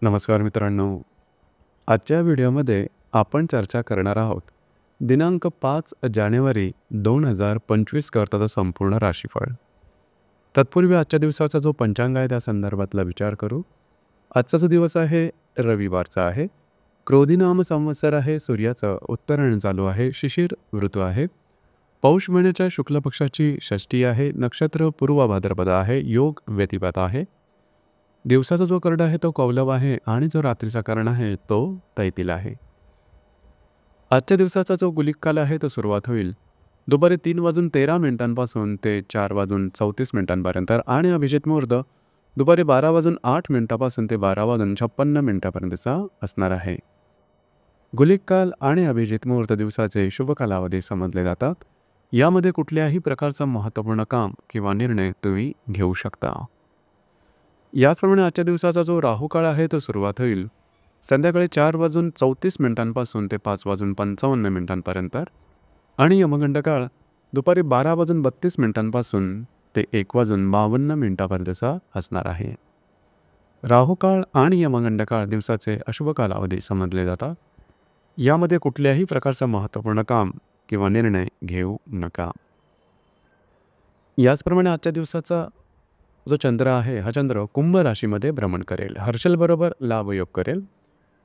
नमस्कार मित्रांनो. आजच्या व्हिडिओमध्ये आपण चर्चा करणार आहोत दिनांक 5 जानेवारी 2025 करताचा संपूर्ण राशीफळ. तत्पूर्वी आजच्या दिवसाचा जो पंचांग आहे त्या संदर्भातला विचार करू. आजचा जो दिवस आहे रविवारचा आहे. क्रोधी नाम संवत्सर आहे. सूर्याचं उत्तरायण चालू आहे. शिशिर ऋतू आहे. पौष महिन्याच्या शुक्ल पक्षाची षष्ठी आहे. नक्षत्र पूर्व भाद्रपद आहे. योग व्यतिपात आहे. दिवसाचा जो कर्ण आहे तो कौलव आहे आणि जो रात्रीचा कर्ण आहे तो तैतील आहे. आजच्या दिवसाचा जो गुलिक काल आहे तो सुरुवात होईल दुपारी 3:13 ते 4:34 आणि अभिजित मुहूर्त दुपारी 12:08 ते 12:56 असणार आहे. गुलिक काल आणि अभिजित मुहूर्त दिवसाचे शुभ कालावधी समजले जातात. यामध्ये कुठल्याही प्रकारचं महत्त्वपूर्ण काम किंवा निर्णय तुम्ही घेऊ शकता. याचप्रमाणे आजच्या दिवसाचा जो राहू काळ आहे तो सुरुवात होईल संध्याकाळी 4:34 ते 5:55 आणि यमगंड काळ दुपारी 12:32 ते 1:52 असणार आहे. राहू काळ आणि यमगंड काळ दिवसाचे अशुभ कालावधी समजले जातात. यामध्ये कुठल्याही प्रकारचं महत्त्वपूर्ण काम किंवा निर्णय घेऊ नका. याचप्रमाणे आजच्या दिवसाचा जो चंद्र आहे हा चंद्र कुंभ राशीमध्ये भ्रमण करेल. हर्षलबरोबर लाभयोग करेल.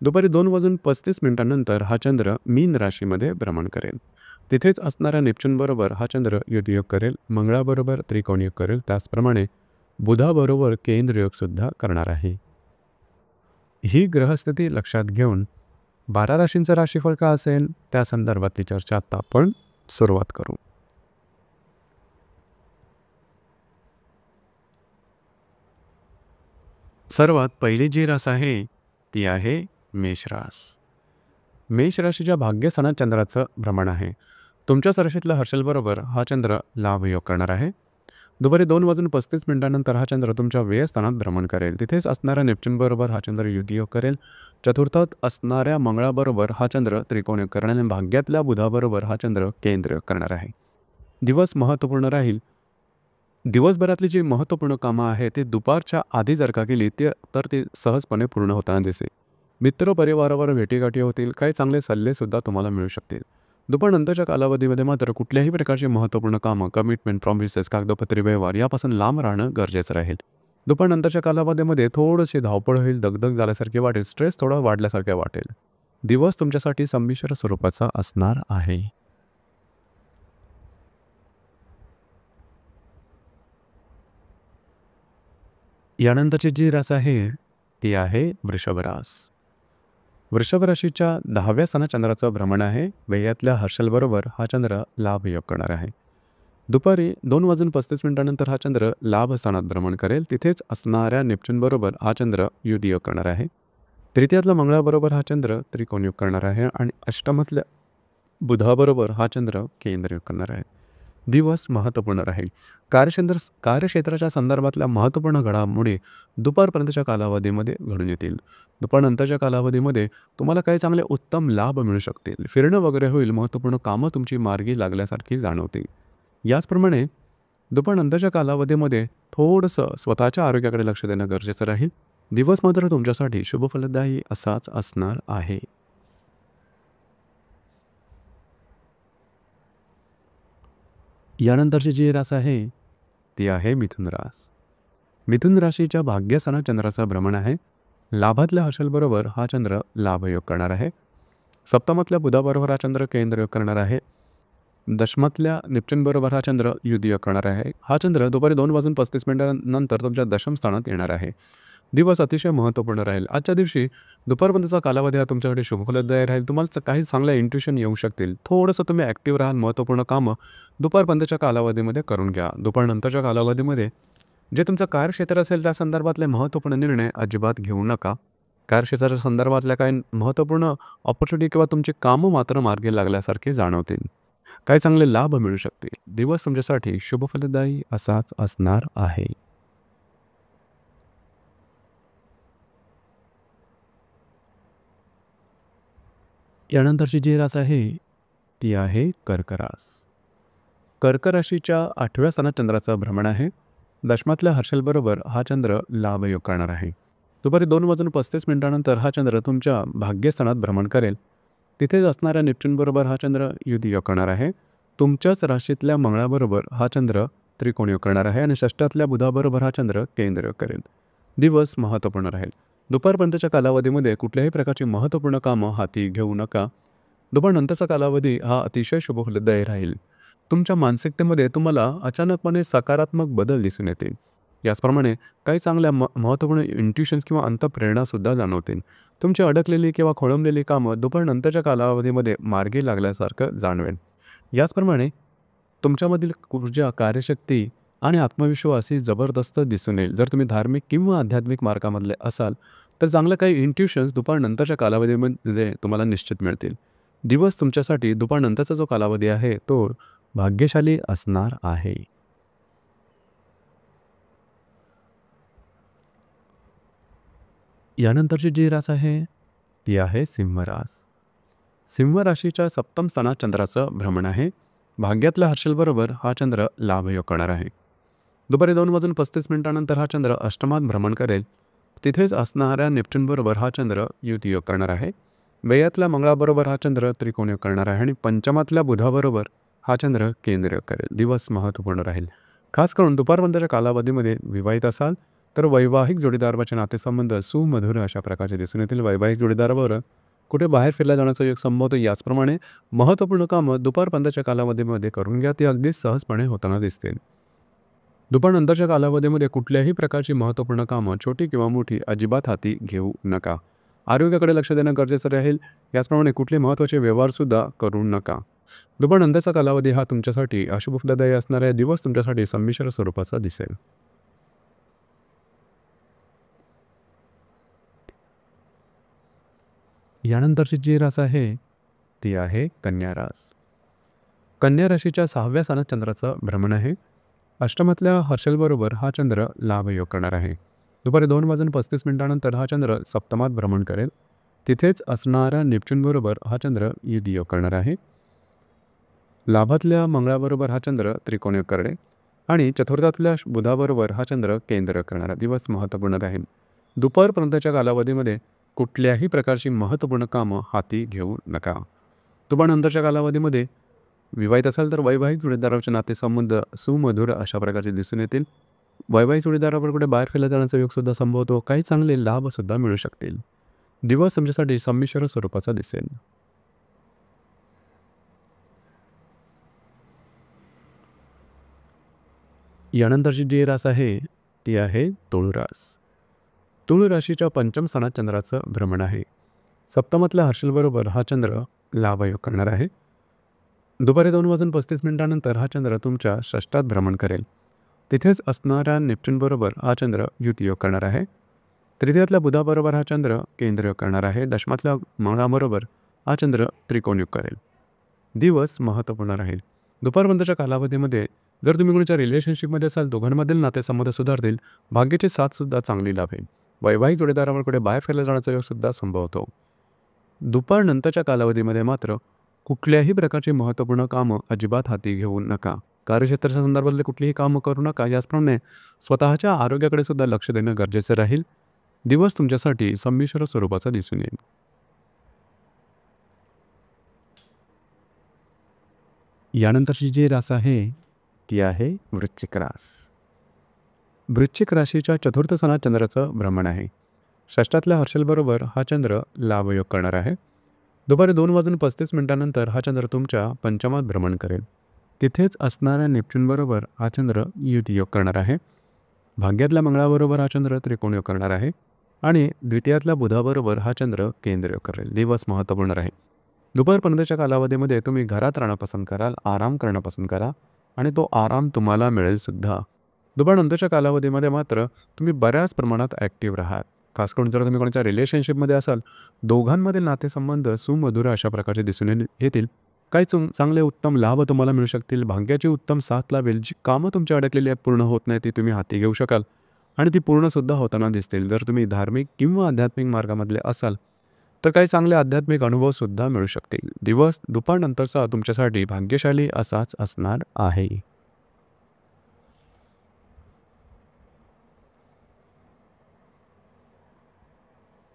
दुपारी 2:35 हा चंद्र मीन राशीमध्ये भ्रमण करेल. तिथेच असणाऱ्या नेपच्यूनबरोबर हा चंद्र युद्धयोग करेल. मंगळाबरोबर त्रिकोणयोग करेल. त्याचप्रमाणे बुधाबरोबर केंद्रयोगसुद्धा करणार आहे. ही ग्रहस्थिती लक्षात घेऊन 12 राशींचं राशीफळ का असेल त्या संदर्भातली चर्चा आता आपण सुरुवात करू. सर्वात पहिली जी रास आहे ती आहे मेषरास. मेष राशीच्या भाग्यस्थानात चंद्राचं भ्रमण आहे. तुमच्याच राशीतला हर्षलबरोबर हा चंद्र लाभयोग करणार आहे. दुपारी 2:35 हा चंद्र तुमच्या व्ययस्थानात भ्रमण करेल. तिथेच असणाऱ्या नेपच्यूनबरोबर हा चंद्र युद्धयोग करेल. चतुर्थात असणाऱ्या मंगळाबरोबर हा चंद्र त्रिकोणयोग करणार आणि भाग्यातल्या बुधाबरोबर हा चंद्र केंद्रयोग करणार आहे. दिवस महत्त्वपूर्ण राहील. दिवसभरातली जी महत्त्वपूर्ण कामं आहे ते दुपारच्या आधी जर का केली तर ती सहजपणे पूर्ण होताना दिसेल. मित्र परिवारावर भेटीगाठी होतील. काही चांगले सल्लेसुद्धा तुम्हाला मिळू शकतील. दुपारनंतरच्या कालावधीमध्ये मात्र कुठल्याही प्रकारची महत्त्वपूर्ण कामं, कमिटमेंट, प्रॉमिसेस, कागदपत्री व्यवहार यापासून लांब राहणं गरजेचं राहील. दुपारनंतरच्या कालावधीमध्ये थोडीशी धावपळ होईल. दगदग झाल्यासारखी वाटेल. स्ट्रेस थोडा वाढल्यासारखे वाटेल. दिवस तुमच्यासाठी संमिश्र स्वरूपाचा असणार आहे. यानंतरची जी रास आहे ती आहे वृषभ रास. वृषभ राशीच्या 10व्या स्थानात चंद्राचं भ्रमण आहे. व्ययातल्या हर्षलबरोबर हा चंद्र लाभयोग करणार आहे. दुपारी 2:35 हा चंद्र लाभ स्थानात भ्रमण करेल. तिथेच असणाऱ्या नेपच्यूनबरोबर हा चंद्र युद्धयोग करणार आहे. तृतीयातल्या मंगळाबरोबर हा चंद्र त्रिकोणयोग करणार आहे आणि अष्टमातल्या बुधाबरोबर हा चंद्र केंद्रयोग करणार आहे. दिवस महत्त्वपूर्ण राहील. कार्यक्षेत्राच्या संदर्भातल्या महत्त्वपूर्ण घडामोडी दुपारपर्यंतच्या कालावधीमध्ये घडून येतील. दुपारनंतरच्या कालावधीमध्ये तुम्हाला काही चांगले उत्तम लाभ मिळू शकतील. फिरणं वगैरे होईल. महत्त्वपूर्ण कामं तुमची मार्गी लागल्यासारखी जाणवतील. याचप्रमाणे दुपारनंतरच्या कालावधीमध्ये थोडंसं स्वतःच्या आरोग्याकडे लक्ष देणं गरजेचं राहील. दिवस मात्र तुमच्यासाठी शुभफलदायी असाच असणार आहे. यानंतरची जी रास आहे ती आहे मिथुन रास. मिथुन राशीच्या भाग्यस्थानात चंद्राचा भ्रमण आहे. लाभातल्या हर्षलबरोबर हा चंद्र लाभयोग करणार आहे. सप्तमातल्या बुधाबरोबर हा चंद्र केंद्रयोग करणार आहे. दशमातल्या नेपच्यूनबरोबर हा चंद्र युद्धयोग करणार आहे. हा चंद्र दुपारी 2:35 तुमच्या दशम स्थानात येणार आहे. दिवस अतिशय महत्त्वपूर्ण राहील. आजच्या दिवशी दुपारपर्यंतचा कालावधी हा तुमच्याकडे शुभफलदायी राहील. तुम्हाला काही चांगल्या इंट्युशन येऊ शकतील. थोडंसं तुम्ही ॲक्टिव्ह राहाल. महत्त्वपूर्ण कामं दुपारपर्यंतच्या कालावधीमध्ये करून घ्या. दुपारनंतरच्या कालावधीमध्ये जे तुमचं कार्यक्षेत्र असेल त्या संदर्भातले महत्त्वपूर्ण निर्णय अजिबात घेऊ नका. कार्यक्षेत्राच्या संदर्भातल्या काही महत्त्वपूर्ण ऑपॉर्च्युनिटी किंवा तुमची कामं मात्र मार्गी लागल्यासारखी जाणवतील. काही चांगले लाभ मिळू शकतील. दिवस तुमच्यासाठी शुभफलदायी असाच असणार आहे. यानंतरची जी रास आहे ती आहे कर्क रास. कर्क राशीच्या 8व्या स्थानात चंद्राचं भ्रमण आहे. दशमातल्या हर्षलबरोबर हा चंद्र लाभयोग करणार आहे. दुपारी 2:35 हा चंद्र तुमच्या भाग्यस्थानात भ्रमण करेल. तिथेच असणाऱ्या नेपच्यूनबरोबर हा चंद्र युती योग करणार आहे. तुमच्याच राशीतल्या मंगळाबरोबर हा चंद्र त्रिकोण योग करणार आहे आणि षष्ठातल्या बुधाबरोबर हा चंद्र केंद्र योग करेल. दिवस महत्त्वपूर्ण राहील. दुपारपर्यंतच्या कालावधीमध्ये कुठल्याही प्रकारची महत्त्वपूर्ण कामं हाती घेऊ नका. दुपारनंतरचा कालावधी हा अतिशय शुभफलदायी राहील. तुमच्या मानसिकतेमध्ये तुम्हाला अचानकपणे सकारात्मक बदल दिसून येतील. याचप्रमाणे काही चांगल्या महत्त्वपूर्ण इंट्युशन्स किंवा अंतःप्रेरणासुद्धा जाणवतील. तुमची अडकलेली किंवा खोळंबलेली कामं दुपारनंतरच्या कालावधीमध्ये मार्गी लागल्यासारखं जाणवेल. याचप्रमाणे तुमच्यामधील ऊर्जा, कार्यशक्ती आणि आत्मविश्वास ही जबरदस्त दिसून येईल. जर तुम्ही धार्मिक किंवा आध्यात्मिक मार्गामधले असाल तर चांगलं काही इंट्युशन्स दुपारनंतरच्या कालावधीमध्ये तुम्हाला निश्चित मिळतील. दिवस तुमच्यासाठी दुपारनंतरचा जो कालावधी आहे तो भाग्यशाली असणार आहे. यानंतरची जी रास आहे ती आहे सिंह रास. सिंह राशीच्या सप्तम स्थानात चंद्राचं भ्रमण आहे. भाग्यातल्या हर्षलबरोबर हा चंद्र लाभयोग करणार आहे. दुपारी 2:35 हा चंद्र अष्टमात भ्रमण करेल. तिथेच असणाऱ्या नेपच्यूनबरोबर हा चंद्र युती योग करणार आहे. व्ययातल्या मंगळाबरोबर हा चंद्र त्रिकोण योग करणार आहे आणि पंचमातल्या बुधाबरोबर हा चंद्र केंद्र योग करेल. दिवस महत्त्वपूर्ण राहील. खास करून दुपारपर्यंतच्या कालावधीमध्ये विवाहित असाल तर वैवाहिक जोडीदाराचे नातेसंबंध सुमधुर अशा प्रकारचे दिसून येतील. वैवाहिक जोडीदाराबरोबर कुठे बाहेर फिरला जाण्याचा योग संभवतो. याचप्रमाणे महत्त्वपूर्ण कामं दुपारपर्यंतच्या कालावधीमध्ये करून घ्या. ती अगदी सहजपणे होताना दिसतील. दुपारनंतरच्या कालावधीमध्ये कुठल्याही प्रकारची महत्त्वपूर्ण कामं छोटी किंवा मोठी अजिबात हाती घेऊ नका. आरोग्याकडे लक्ष देणं गरजेचं राहील. याचप्रमाणे कुठले महत्त्वाचे व्यवहारसुद्धा करू नका. दुपारनंतरचा कालावधी हा तुमच्यासाठी अशुभफलदायी असणारा दिवस तुमच्यासाठी संमिश्र स्वरूपाचा दिसेल. यानंतरची जी रास आहे ती आहे कन्या रास. कन्या राशीच्या 6व्या स्थानात चंद्राचं भ्रमण आहे. अष्टमातल्या हर्षलबरोबर हा चंद्र लाभयोग करणार आहे. दुपारी 2:35 हा चंद्र सप्तमात भ्रमण करेल. तिथेच असणाऱ्या नेपच्यूनबरोबर हा चंद्र युती योग करणार आहे. लाभातल्या मंगळाबरोबर हा चंद्र त्रिकोण योग करणे आणि चतुर्थातल्या बुधाबरोबर हा चंद्र केंद्र करणारा दिवस महत्त्वपूर्ण राहील. दुपारपर्यंतच्या कालावधीमध्ये कुठल्याही प्रकारची महत्त्वपूर्ण कामं हाती घेऊ नका. दुपारनंतरच्या कालावधीमध्ये विवाहित असाल तर वैवाहिक जोडीदाराचे नातेसंबंध सुमधुर अशा प्रकारचे दिसून येतील. वैवाहिक जोडीदाराबरोबर कुठे बाहेर फिरला जाण्याचा योगसुद्धा संभवतो. काही चांगले लाभसुद्धा मिळू शकतील. दिवस तुमच्यासाठी संमिश्र स्वरूपाचा दिसेल. यानंतरची जी रास आहे ती आहे तुळ रास. तुळ राशीच्या पंचम स्थानात चंद्राचं भ्रमण आहे. सप्तमातल्या हर्षलबरोबर हा चंद्र लाभयोग करणार आहे. दुपारी 2:35 हा चंद्र तुमच्या षष्ठात भ्रमण करेल. तिथेच असणाऱ्या नेपच्यूनबरोबर हा चंद्र युती योग करणार आहे. तृतीयातल्या बुधाबरोबर हा चंद्र केंद्र योग करणार आहे. दशमातल्या मंगळाबरोबर हा चंद्र त्रिकोण योग करेल. दिवस महत्त्वपूर्ण राहील. दुपारपर्यंतच्या कालावधीमध्ये जर तुम्ही कोणाच्या रिलेशनशिपमध्ये असाल दोघांमधील नातेसंबंध सुधारतील. भाग्याची साथसुद्धा चांगली लाभेल. वैवाहिक जोडीदारावर कुठे बाहेर फिरला जाण्याचा योगसुद्धा संभवतो. दुपारनंतरच्या कालावधीमध्ये मात्र कुठल्याही प्रकारची महत्त्वपूर्ण कामं अजिबात हाती घेऊ नका. कार्यक्षेत्राच्या संदर्भातले कुठलीही कामं करू नका. याचप्रमाणे स्वतःच्या आरोग्याकडे सुद्धा लक्ष देणं गरजेचं राहील. दिवस तुमच्यासाठी संमिश्र स्वरूपाचा दिसून येईल. यानंतरची जी रास आहे ती आहे वृश्चिक रास. वृश्चिक राशीच्या चतुर्थ स्थानात चंद्राचं भ्रमण आहे. षष्ठातल्या हर्षलबरोबर हा चंद्र लाभयोग करणार आहे. दुपारी 2:35 हा चंद्र तुमच्या पंचमात भ्रमण करेल. तिथेच असणाऱ्या नेपच्यूनबरोबर हा चंद्र युती योग करणार आहे. भाग्यातल्या मंगळाबरोबर हा चंद्र त्रिकोण योग करणार आहे आणि द्वितीयातल्या बुधाबरोबर हा चंद्र केंद्र योग करेल. दिवस महत्त्वपूर्ण राहील. दुपारपर्यंतच्या कालावधीमध्ये तुम्ही घरात राहणं पसंत कराल, आराम करणं पसंत करा आणि तो आराम तुम्हाला मिळेल सुद्धा. दुपारनंतरच्या कालावधीमध्ये मात्र तुम्ही बऱ्याच प्रमाणात ॲक्टिव्ह राहाल. खास करून जर तुम्ही कोणाच्या रिलेशनशिपमध्ये असाल दोघांमधील नातेसंबंध सुमधुर अशा प्रकारचे दिसून येतील. काही चांगले उत्तम लाभ तुम्हाला मिळू शकतील. भाग्याची उत्तम साथ लाभेल. जी कामं तुमच्या अडकलेली पूर्ण होत नाही ती तुम्ही हाती घेऊ शकाल आणि ती पूर्णसुद्धा होताना दिसतील. जर तुम्ही धार्मिक किंवा आध्यात्मिक मार्गामधले असाल तर काही चांगले आध्यात्मिक अनुभवसुद्धा मिळू शकतील. दिवस दुपारनंतरचा तुमच्यासाठी भाग्यशाली असाच असणार आहे.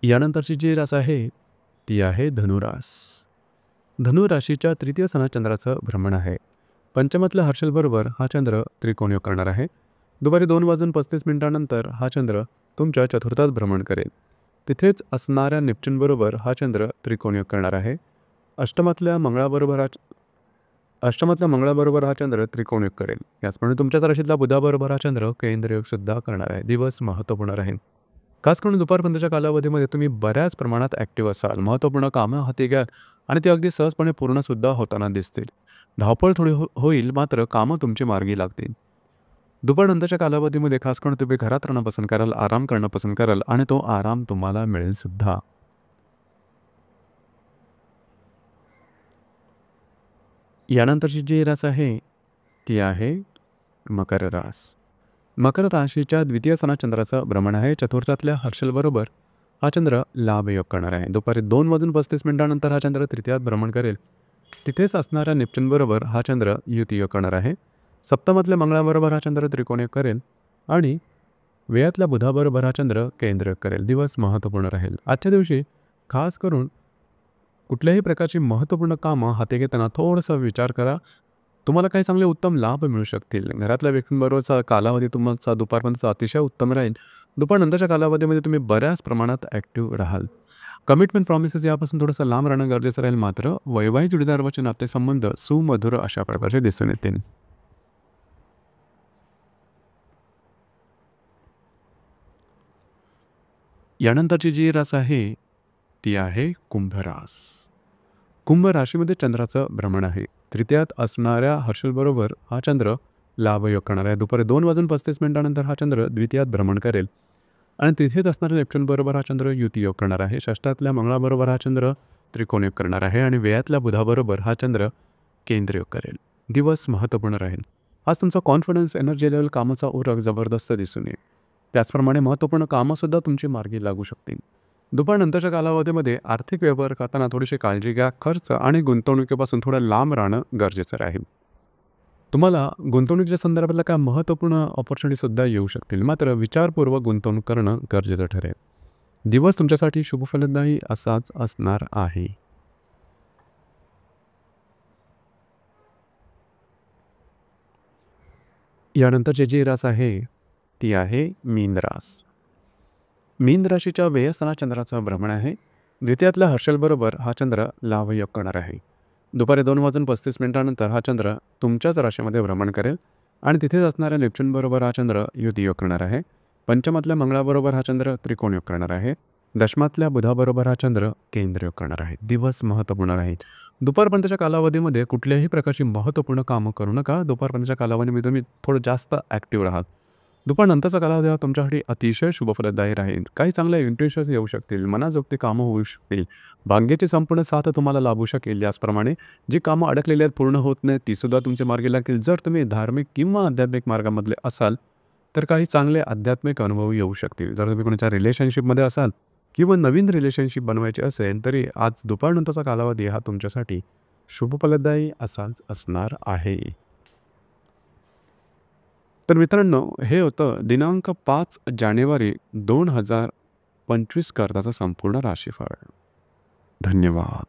यानंतरची जी रास आहे ती आहे धनुरास. धनुराशीच्या तृतीय स्थानात चंद्राचं भ्रमण आहे. पंचमातल्या हर्षलबरोबर हा चंद्र त्रिकोणयोग करणार आहे. दुपारी 2:35 हा चंद्र तुमच्या चतुर्थात भ्रमण करेल. तिथेच असणाऱ्या नेपच्यूनबरोबर हा चंद्र त्रिकोणयोग करणार आहे. अष्टमातल्या मंगळाबरोबर हा चंद्र त्रिकोणयोग करेल. याचप्रमाणे तुमच्याच राशीतला बुधाबरोबर हा चंद्र केंद्रयोग सुद्धा करणार आहे. दिवस महत्त्वपूर्ण राहील. खास करून दुपारपर्यंतच्या कालावधीमध्ये तुम्ही बऱ्याच प्रमाणात ॲक्टिव्ह असाल. महत्त्वपूर्ण कामं हाती घ्या आणि ती अगदी सहजपणे पूर्णसुद्धा होताना दिसतील. धावपळ थोडी होईल, मात्र कामं तुमची मार्गी लागतील. दुपारनंतरच्या कालावधीमध्ये खास करून तुम्ही घरात राहणं पसंत कराल, आराम करणं पसंत कराल आणि तो आराम तुम्हाला मिळेल सुद्धा. यानंतरची जी रास आहे ती आहे मकर रास. मकर राशीच्या द्वितीय स्थानात चंद्राचं भ्रमण आहे. चतुर्थातल्या हर्षलबरोबर हा चंद्र लाभयोग करणार आहे. दुपारी 2:35 हा चंद्र तृतीयात भ्रमण करेल. तिथेच असणाऱ्या नेपच्यूनबरोबर हा चंद्र युतियोग करणार आहे. सप्तमातल्या मंगळाबरोबर हा चंद्र त्रिकोणयोग करेल आणि व्ययातल्या बुधाबरोबर हा चंद्र केंद्रयोग करेल. दिवस महत्त्वपूर्ण राहील. आजच्या दिवशी खास करून कुठल्याही प्रकारची महत्त्वपूर्ण कामं हाती घेताना थोडासा विचार करा. तुम्हाला काही चांगले उत्तम लाभ मिळू शकतील. घरातल्या व्यक्तींबरोबरचा कालावधी तुमचा दुपारपर्यंतचा अतिशय उत्तम राहील. दुपारनंतरच्या कालावधीमध्ये तुम्ही बऱ्याच प्रमाणात ॲक्टिव्ह राहाल. कमिटमेंट प्रॉमिसेस यापासून थोडंसं लांब राहणं गरजेचं राहील. मात्र वैवाहिक जोडीदाराचे नातेसंबंध सुमधुर अशा प्रकारचे दिसून येतील. यानंतरची जी रास आहे ती आहे कुंभ रास. कुंभ राशीमध्ये चंद्राचं भ्रमण आहे. तृतीयात असणाऱ्या हर्षलबरोबर हा चंद्र लाभयोग करणार आहे. दुपारी 2:35 हा चंद्र द्वितीयात भ्रमण करेल आणि तिथेच असणाऱ्या नेपच्यूनबरोबर हा चंद्र युतियोग करणार आहे. षष्ठातल्या मंगळाबरोबर हा चंद्र त्रिकोणयोग करणार आहे आणि व्ययातल्या बुधाबरोबर हा चंद्र केंद्रयोग करेल. दिवस महत्त्वपूर्ण राहील. आज तुमचा कॉन्फिडन्स, एनर्जी लेवल, कामाचा उरक जबरदस्त दिसून येईल. त्याचप्रमाणे महत्त्वपूर्ण कामंसुद्धा तुमची मार्गी लागू शकतील. दुपारनंतरच्या कालावधीमध्ये आर्थिक व्यवहार करताना थोडीशी काळजी घ्या. खर्च आणि गुंतवणुकीपासून थोडं लांब राहणं गरजेचं राहील. तुम्हाला गुंतवणुकीच्या संदर्भातल्या काय महत्त्वपूर्ण ऑपॉर्च्युनिटीसुद्धा येऊ शकतील. मात्र विचारपूर्वक गुंतवणूक करणं गरजेचं ठरेल. दिवस तुमच्यासाठी शुभफलदायी असाच असणार आहे. यानंतरची जी रास आहे ती आहे मीन रास. मीन राशीच्या व्ययस्थानात चंद्राचं भ्रमण आहे. द्वितीयातल्या हर्षलबरोबर हा चंद्र लाभयोग करणार आहे. दुपारी 2:35 हा चंद्र तुमच्याच राशीमध्ये भ्रमण करेल आणि तिथेच असणाऱ्या नेपच्यूनबरोबर हा चंद्र युतियोग करणार आहे. पंचमातल्या मंगळाबरोबर हा चंद्र त्रिकोणयोग करणार आहे. दशमातल्या बुधाबरोबर हा चंद्र केंद्रयोग करणार आहे. दिवस महत्त्वपूर्ण राहील. दुपारपर्यंतच्या कालावधीमध्ये कुठल्याही प्रकारची महत्त्वपूर्ण कामं करू नका. दुपारपर्यंतच्या कालावधीमध्ये तुम्ही थोडं जास्त ॲक्टिव्ह राहाल. दुपारनंतरचा कालावधी हा तुमच्यासाठी अतिशय शुभफलदायी राहील. काही चांगल्या इंट्युशन्स येऊ शकतील. मनाजोगती कामं होऊ शकतील. भाग्याची संपूर्ण साथ तुम्हाला लाभू शकेल. याचप्रमाणे जी कामं अडकलेली आहेत, पूर्ण होत नाहीत, तीसुद्धा तुमच्या मार्गी लागतील. जर तुम्ही धार्मिक किंवा आध्यात्मिक मार्गामधले असाल तर काही चांगले आध्यात्मिक अनुभव येऊ शकतील. जर तुम्ही कोणाच्या रिलेशनशिपमध्ये असाल किंवा नवीन रिलेशनशिप बनवायची असेल तरी आज दुपारनंतरचा कालावधी हा तुमच्यासाठी शुभफलदायी असाच असणार आहे. तर मित्रांनो, हे होतं दिनांक 5 जानेवारी 2025 करताचं संपूर्ण राशीफळ. धन्यवाद.